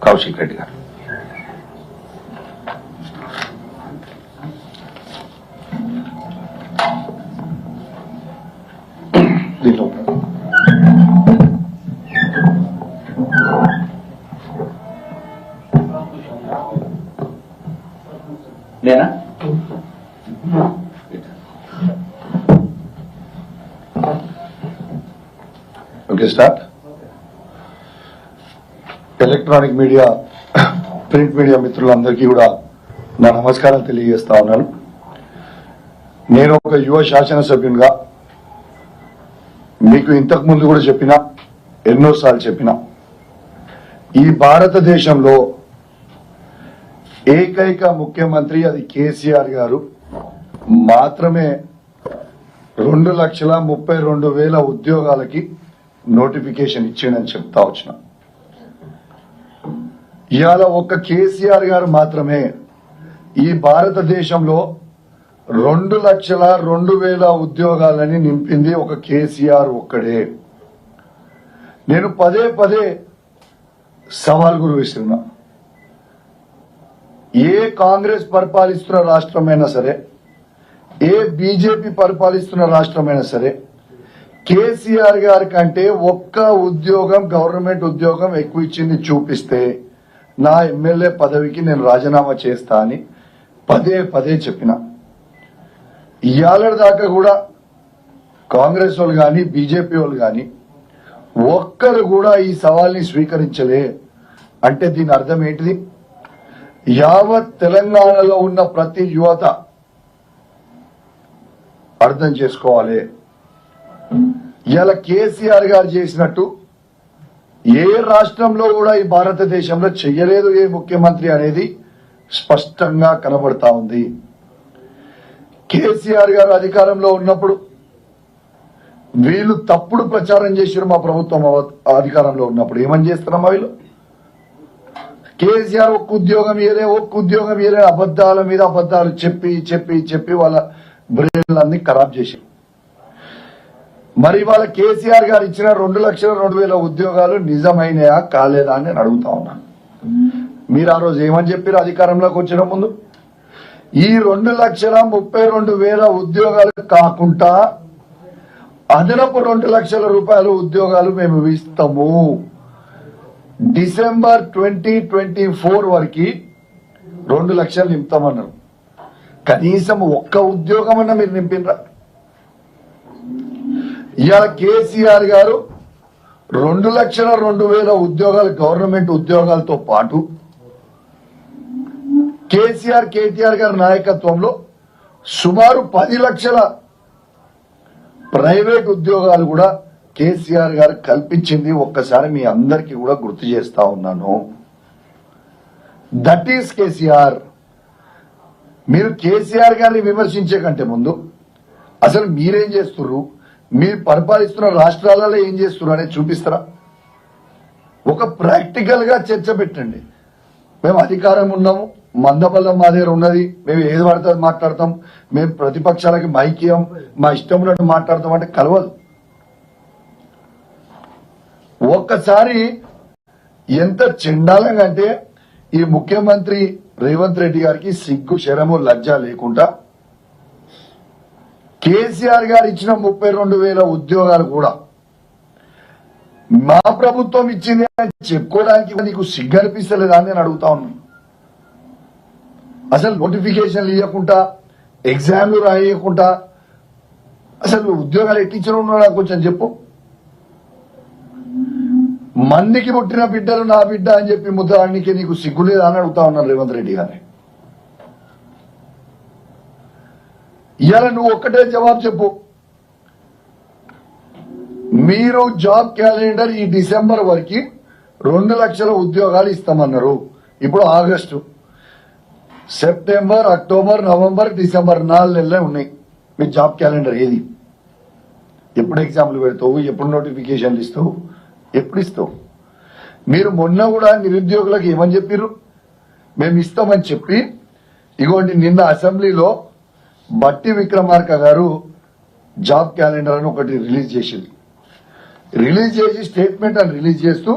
కౌశిక్ రెడ్డి గారు. నేనా okay start. Electronic media, print media మిత్రులందరికీ కూడా నా నమస్కారాలు తెలియజేస్తా ఉన్నాను. నేను ఒక యువ శాసనసభ్యునిగా మీకు ఇంతకు ముందు కూడా చెప్పినా, ఎన్నోసార్లు చెప్పినా, ఈ భారతదేశంలో ఏకైక ముఖ్యమంత్రి అది కేసీఆర్ గారు మాత్రమే 2,32,000 ఉద్యోగాలకి నోటిఫికేషన్ ఇచ్చిండని చెప్తా వచ్చిన. ఇవాళ ఒక్క కేసీఆర్ గారు మాత్రమే ఈ భారతదేశంలో 2,02,000 ఉద్యోగాలని నింపింది ఒక కేసీఆర్ ఒక్కడే. నేను పదే పదే సవాల్ గురిస్తున్నా. ఏ కాంగ్రెస్ పరిపాలిస్తున్న రాష్ట్రమైనా సరే, ఏ బీజేపీ పరిపాలిస్తున్న రాష్ట్రమైనా సరే, కేసీఆర్ గారి కంటే ఒక్క ఉద్యోగం, గవర్నమెంట్ ఉద్యోగం ఎక్కువ ఇచ్చింది చూపిస్తే నా ఎమ్మెల్యే పదవికి నేను రాజీనామా చేస్తా అని పదే పదే చెప్పిన. ఇవాళ దాకా కూడా కాంగ్రెస్ వాళ్ళు గాని, బీజేపీ వాళ్ళు గాని ఒక్కరు కూడా ఈ సవాల్ని స్వీకరించలే. అంటే దీని అర్థం ఏంటిది? యావత్ తెలంగాణలో ఉన్న ప్రతి యువత అర్థం చేసుకోవాలి, ఇలా కేసీఆర్ గారు చేసినట్టు ఏ రాష్ట్రంలో కూడా ఈ భారతదేశంలో చెయ్యలేదు ఏ ముఖ్యమంత్రి అనేది స్పష్టంగా కనబడతా ఉంది. కేసీఆర్ గారు అధికారంలో ఉన్నప్పుడు వీళ్ళు తప్పుడు ప్రచారం చేశారు. మా ప్రభుత్వం అధికారంలో ఉన్నప్పుడు ఏమని చేస్తున్నామా వీళ్ళు? కేసీఆర్ ఒక్క ఉద్యోగం ఇయలే అబద్దాల మీద అబద్దాలు చెప్పి చెప్పి చెప్పి వాళ్ళ బ్రెయిన్లన్నీ ఖరాబ్ చేశారు. మరి వాళ్ళ కేసీఆర్ గారు ఇచ్చిన 2,02,000 ఉద్యోగాలు నిజమైనయా కాలేదా అని నేను అడుగుతా ఉన్నాను. మీరు ఆ రోజు ఏమని చెప్పారు అధికారంలోకి వచ్చిన ముందు? ఈ 2,32,000 ఉద్యోగాలు కాకుండా అదనపు 2 లక్షల రూపాయల ఉద్యోగాలు మేము ఇస్తాము. డిసెంబర్ 2024 వరకు 2 లక్షలు నింపుతామన్నారు. కనీసం ఒక్క ఉద్యోగం అన్నా మీరు నింపినరా? ఇవాళ కేసీఆర్ గారు 2,02,000 ఉద్యోగాలు, గవర్నమెంట్ ఉద్యోగాలతో పాటు కేటీఆర్ గారి నాయకత్వంలో సుమారు 10 లక్షల ప్రైవేట్ ఉద్యోగాలు కూడా కేసీఆర్ గారు కల్పించింది ఒక్కసారి మీ అందరికీ కూడా గుర్తు చేస్తా ఉన్నాను. That is KCR. మీరు కేసీఆర్ గారిని విమర్శించే కంటే ముందు అసలు మీరేం చేస్తున్నారు, మీరు పరిపాలిస్తున్న రాష్ట్రాలలో ఏం చేస్తున్నారు అనేది చూపిస్తారా? ఒక ప్రాక్టికల్ గా చర్చ పెట్టండి. మేము అధికారం ఉన్నాము, మందబలం మా దగ్గర ఉన్నది, మేము ఏది పడితే మాట్లాడతాం, మేము ప్రతిపక్షాలకి మైక్యం, మా ఇష్టం ఉన్నట్టు మాట్లాడతాం అంటే కలవదు. ఒక్కసారి ఎంత చెండాలంగా అంటే ఈ ముఖ్యమంత్రి రేవంత్ రెడ్డి గారికి సిగ్గు, శరము, లజ్జ లేకుండా కేసీఆర్ గారు ఇచ్చిన 32,000 ఉద్యోగాలు కూడా మా ప్రభుత్వం ఇచ్చింది అని చెప్పుకోవడానికి నీకు సిగ్గు అనిపిస్తలేదా అని నేను అడుగుతా ఉన్నాను. అసలు నోటిఫికేషన్లు ఇవ్వకుండా, ఎగ్జామ్లు రాయకుండా అసలు ఉద్యోగాలు ఎట్టించడం ఉన్నాడా కొంచెం చెప్పు. మందికి పుట్టిన బిడ్డలు నా బిడ్డ అని చెప్పి ముద్దానికి నీకు సిగ్గులేదా అని అడుగుతా ఉన్నారు రేవంత్ రెడ్డి గారిని. ఇవాళ నువ్వు ఒక్కటే జవాబు చెప్పు. మీరు జాబ్ క్యాలెండర్ ఈ డిసెంబర్ వరకు 2 లక్షల ఉద్యోగాలు ఇస్తామన్నారు. ఇప్పుడు August, September, October, November, December 4 నెలలే ఉన్నాయి. మీ జాబ్ క్యాలెండర్ ఏది? ఎప్పుడు ఎగ్జామ్లు పెడతావు, ఎప్పుడు నోటిఫికేషన్లు ఇస్తావు, ఎప్పుడు ఇస్తావు? మీరు మొన్న కూడా నిరుద్యోగులకు ఏమని చెప్పారు? మేము ఇస్తామని చెప్పి ఇగోండి నిన్న అసెంబ్లీలో బట్టి విక్రమార్క గారు జాబ్ క్యాలెండర్ అని ఒకటి రిలీజ్ చేసి స్టేట్మెంట్ అని రిలీజ్ చేస్తూ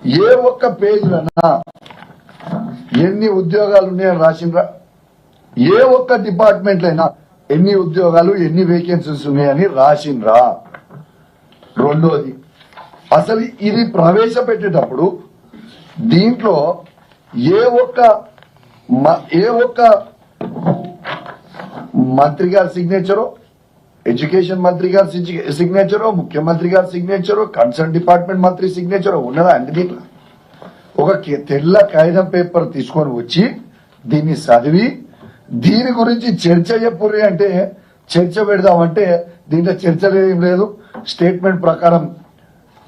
ఏ ఒక్క పేజీలన్నా ఎన్ని ఉద్యోగాలు ఉన్నాయని రాసిండ్రా? ఏ ఒక్క డిపార్ట్మెంట్ అయినా ఎన్ని ఉద్యోగాలు ఎన్ని వేకెన్సీస్ ఉన్నాయని రాసిండ్రా? రెండోది, అసలు ఇది ప్రవేశపెట్టేటప్పుడు దీంట్లో ఏ ఒక్క మంత్రి గారి సిగ్నేచరో, ఎడ్యుకేషన్ మంత్రి గారి సిగ్నేచరో, ముఖ్యమంత్రి గారి సిగ్నేచరో, కన్సర్న్ డిపార్ట్మెంట్ మంత్రి సిగ్నేచరో ఉన్నదా అండి? దీంట్లో ఒక తెల్ల కాగితం పేపర్ తీసుకొని వచ్చి దీన్ని చదివి దీని గురించి చర్చ చెప్పుర్రి అంటే చర్చ పెడదామంటే దీంట్లో చర్చ ఏం లేదు. స్టేట్మెంట్ ప్రకారం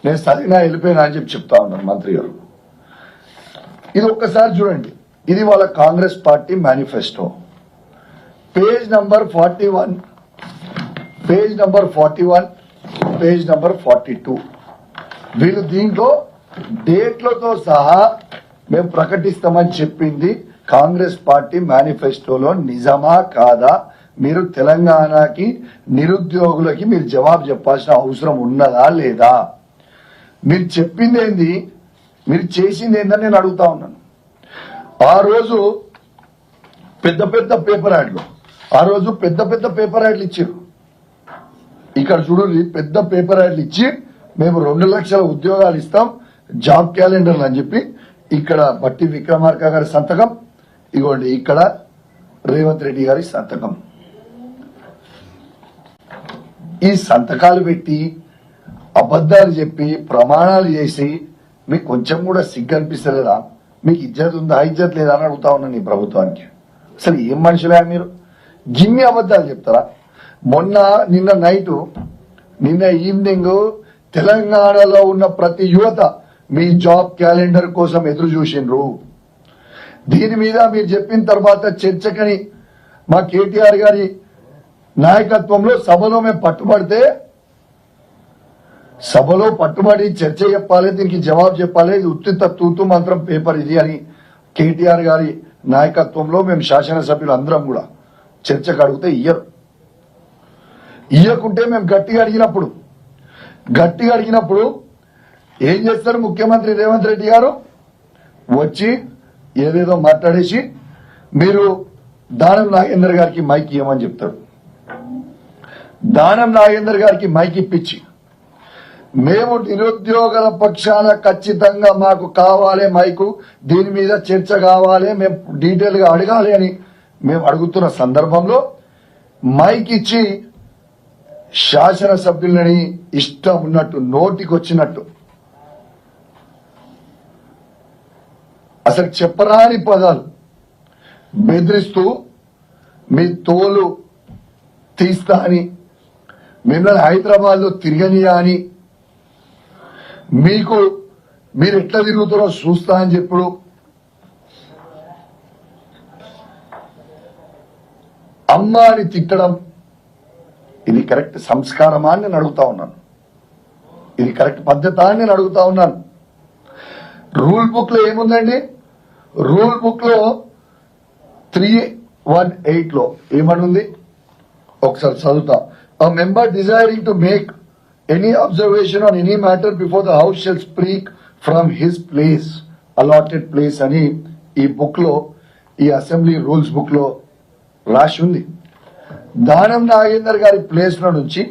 నేను చదివినా వెళ్ళిపోయినా అని చెప్పి చెప్తా ఉన్నాను మంత్రి గారు. ఇది ఒక్కసారి చూడండి. ఇది వాళ్ళ Congress party manifesto, page number 41, page number 41, page number 42. వీళ్ళు దీంట్లో డేట్లతో సహా మేము ప్రకటిస్తామని చెప్పింది కాంగ్రెస్ పార్టీ మేనిఫెస్టోలో నిజమా కాదా? మీరు తెలంగాణకి నిరుద్యోగులకి మీరు జవాబు చెప్పాల్సిన అవసరం ఉన్నదా లేదా? మీరు చెప్పింది ఏంది, మీరు చేసింది ఏందని నేను అడుగుతా ఉన్నాను. ఆ రోజు పెద్ద పెద్ద పేపర్ యాడ్లు, ఇచ్చారు. ఇక్కడ చూడండి, పెద్ద పేపర్ యాడ్లు ఇచ్చి మేము 2 లక్షల ఉద్యోగాలు ఇస్తాం, జాబ్ క్యాలెండర్లు అని చెప్పి ఇక్కడ బట్టి విక్రమార్క గారి సంతకం, ఇగోండి ఇక్కడ రేవంత్ రెడ్డి గారి సంతకం. ఈ సంతకాలు పెట్టి అబద్దాలు చెప్పి ప్రమాణాలు చేసి మీకు కొంచెం కూడా సిగ్గు అనిపిస్తలేదా? మీకు ఇజ్జత్ ఉందా ఇజ్జత్ లేదా అని అడుగుతా ఉన్నాను ఈ ప్రభుత్వానికి. అసలు ఏం మనుషులే మీరు? గిన్ని అబద్దాలు చెప్తారా? నిన్న ఈవినింగ్ తెలంగాణలో ఉన్న ప్రతి యువత మీ జాబ్ క్యాలెండర్ కోసం ఎదురు చూసిండ్రు. దీని మీద మీరు చెప్పిన తర్వాత చర్చకని మా కేటీఆర్ గారి నాయకత్వంలో సభలో మేము పట్టుబడి చర్చ చెప్పాలి, దీనికి జవాబు చెప్పాలి, ఇది ఉత్తిత తూతు మంత్రం పేపర్ ఇది అని కేటీఆర్ గారి నాయకత్వంలో మేము శాసనసభ్యులు అందరం కూడా చర్చకు అడిగితే ఇయ్యకుంటే మేము గట్టిగా అడిగినప్పుడు ఏం చేస్తారు? ముఖ్యమంత్రి రేవంత్ రెడ్డి గారు వచ్చి ఏదేదో మాట్లాడేసి మీరు దానం నాగేందర్ గారికి మైక్ ఇవ్వమని చెప్తాడు. దానం నాగేందర్ గారికి మైక్ ఇప్పించి మేము నిరుద్యోగుల పక్షాన ఖచ్చితంగా మాకు కావాలి మైకు, దీని మీద చర్చ కావాలి, మేము డీటెయిల్ గా అడగాలి అని మేము అడుగుతున్న సందర్భంలో మైక్ ఇచ్చి శాసనసభ్యులని ఇష్టం ఉన్నట్టు నోటికొచ్చినట్టు అసలు చెప్పరాని పదాలు బెదిరిస్తూ మీ తోలు తీస్తా అని, మిమ్మల్ని హైదరాబాద్ లో తిరగనియా అని, మీరు ఎట్లా తిరుగుతారో చూస్తా అని చెప్పుడు అమ్మ అని తిట్టడం, ఇది కరెక్ట్ సంస్కారమా అని నేను అడుగుతా ఉన్నాను. ఇది కరెక్ట్ పద్ధత అని నేను అడుగుతా ఉన్నాను. రూల్ బుక్ లో ఏముందండి? రూల్ బుక్ లో 318 లో ఏమనుంది ఒకసారి చదువుతా. A member desiring to make any observation on any matter before the house shall speak from his place, allotted place అని ఈ బుక్ లో, ఈ అసెంబ్లీ రూల్స్ బుక్ లో రాసి ఉంది. దానం నాగేందర్ గారి ప్లేస్ లో నుంచి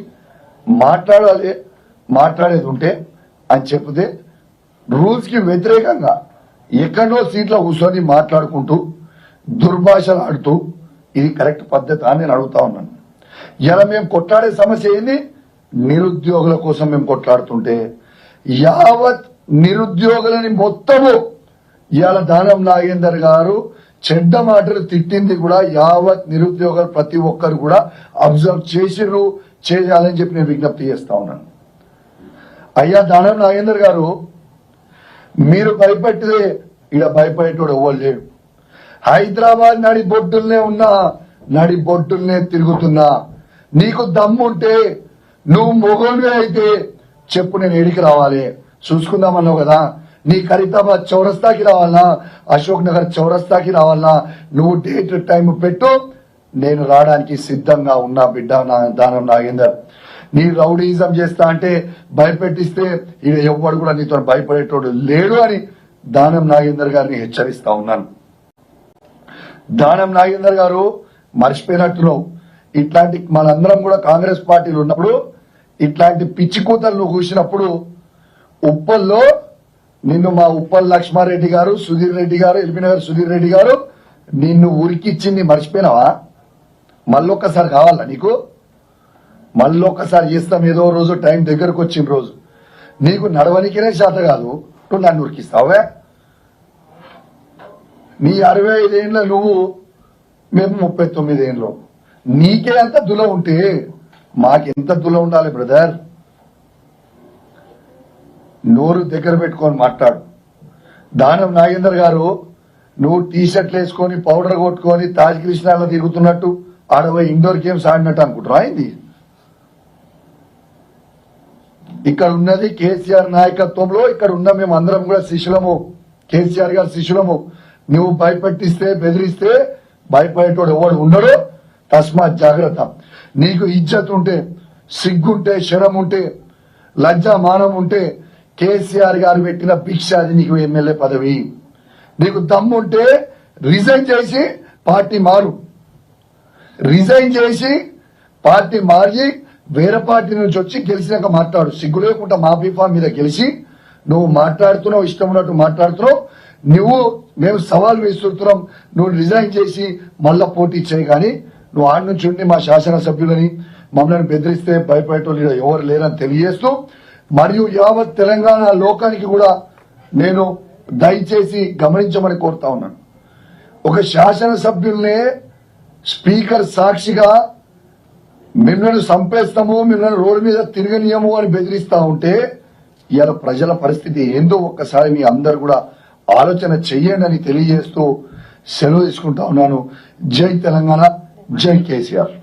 మాట్లాడేది ఉంటే అని చెప్తే రూల్స్ కి వ్యతిరేకంగా ఎక్కడో సీట్లో కూర్చొని మాట్లాడుకుంటూ దుర్భాషలు ఆడుతూ ఇది కరెక్ట్ పద్ధతి అని నేను అడుగుతా ఉన్నాను. ఇలా మేము కొట్లాడే సమస్య ఏంది? నిరుద్యోగుల కోసం మేము కొట్లాడుతుంటే యావత్ నిరుద్యోగులని మొత్తము ఇవాళ దానం నాగేందర్ గారు చెడ్డ మాటలు తిట్టింది కూడా యావత్ నిరుద్యోగులు ప్రతి ఒక్కరు కూడా అబ్జర్వ్ చేయాలని చెప్పి నేను విజ్ఞప్తి చేస్తా ఉన్నాను. అయ్యా దానం నాగేందర్ గారు, మీరు భయపెట్టితే ఇక్కడ భయపడేటోడు ఎవరు లేడు. హైదరాబాద్ నడి బొడ్డుల్నే తిరుగుతున్నా. నీకు దమ్ముంటే నువ్వు మొగోనివే అయితే చెప్పు, నేను ఏడికి రావాలి చూసుకుందామన్నావు కదా. నీ ఖరీదాబాద్ చౌరస్తాకి రావాలనా, అశోక్ నగర్ చౌరస్తాకి రావాలనా, నువ్వు డేట్ టైం పెట్టు, నేను రావడానికి సిద్ధంగా ఉన్నా బిడ్డ దానం నాగేందర్. నీ రౌడీజం చేస్తా అంటే భయపెట్టిస్తే ఈడ ఎవ్వడు కూడా నీతో భయపడేటోడు లేడు అని దానం నాగేందర్ గారిని హెచ్చరిస్తా ఉన్నాను. దానం నాగేందర్ గారు మర్చిపోయినట్టున్నావు, ఇట్లాంటి మనందరం కూడా కాంగ్రెస్ పార్టీలు ఉన్నప్పుడు ఇట్లాంటి పిచ్చి కూతలు నువ్వు కూసినప్పుడు ఉప్పల్లో నిన్ను మా ఉప్పల్ లక్ష్మారెడ్డి గారు, సుధీర్ రెడ్డి గారు, ఎల్బీనగర్ సుధీర్ రెడ్డి గారు నిన్ను ఉరికిచ్చింది మర్చిపోయినావా? మళ్ళొక్కసారి కావాలా నీకు? మళ్ళొక్కసారి చేస్తాం ఏదో రోజు, టైం దగ్గరకు వచ్చిన రోజు. నీకు నడవనికినే చేత కాదు, నువ్వు నన్ను ఉరికిస్తావే? నీ 65 ఏళ్ళ నువ్వు, మేము 39 ఏళ్ళు. నీకే అంత దుల ఉంటే మాకెంత దుల ఉండాలి బ్రదర్? నోరు దగ్గర పెట్టుకొని మాట్లాడు. దానం నాగేందర్ గారు, నువ్వు టీ షర్ట్లు వేసుకొని పౌడర్ కొట్టుకొని తాజ్ కృష్ణాలో తిరుగుతున్నట్టు ఆడవై ఇండోర్ గేమ్స్ ఆడినట్టు అనుకుంటున్నా అయింది. ఇక్కడ ఉన్నది కేసీఆర్ నాయకత్వంలో, ఇక్కడ ఉన్న మేము అందరం కూడా శిష్యులము, కేసీఆర్ గారు శిష్యులము. నువ్వు భయపెట్టిస్తే బెదిరిస్తే భయపడేటోడు ఎవడు ఉండడు. తస్మాత్ జాగ్రత్త. నీకు ఇజ్జత్ ఉంటే, సిగ్గుంటే, శరం ఉంటే, లజ్జా మానం ఉంటే కేసీఆర్ గారు పెట్టిన భిక్ష అది నీకు ఎమ్మెల్యే పదవి. నీకు దమ్ముంటే రిజైన్ చేసి పార్టీ మారు. రిజైన్ చేసి పార్టీ మారి వేరే పార్టీ నుంచి వచ్చి గెలిచినాక మాట్లాడు. సిగ్గు లేకుండా మా బీఫామ్ మీద గెలిచి నువ్వు మాట్లాడుతున్నావు, ఇష్టం ఉన్నట్టు మాట్లాడుతున్నావు. నువ్వు మేము సవాల్ విసురుతున్నాం, నువ్వు రిజైన్ చేసి మళ్ళా పోటీ చేయి. కానీ నువ్వు ఆడి నుంచి ఉండి మా శాసనసభ్యులని మమ్మల్ని బెదిరిస్తే భయపడేటోళ్ళు ఎవరు లేరని తెలియజేస్తూ, మరియు యావత్ తెలంగాణ లోకానికి కూడా నేను దయచేసి గమనించమని కోరుతా ఉన్నాను. ఒక శాసనసభ్యుల్నే స్పీకర్ సాక్షిగా మిమ్మల్ని చంపేస్తాము, మిమ్మల్ని రోడ్డు మీద తిరగనీయము అని బెదిరిస్తా ఉంటే ఇవాళ ప్రజల పరిస్థితి ఏందో ఒక్కసారి మీ అందరు కూడా ఆలోచన చెయ్యండి అని తెలియజేస్తూ సెలవు తీసుకుంటా ఉన్నాను. జై తెలంగాణ, జై కేసీఆర్.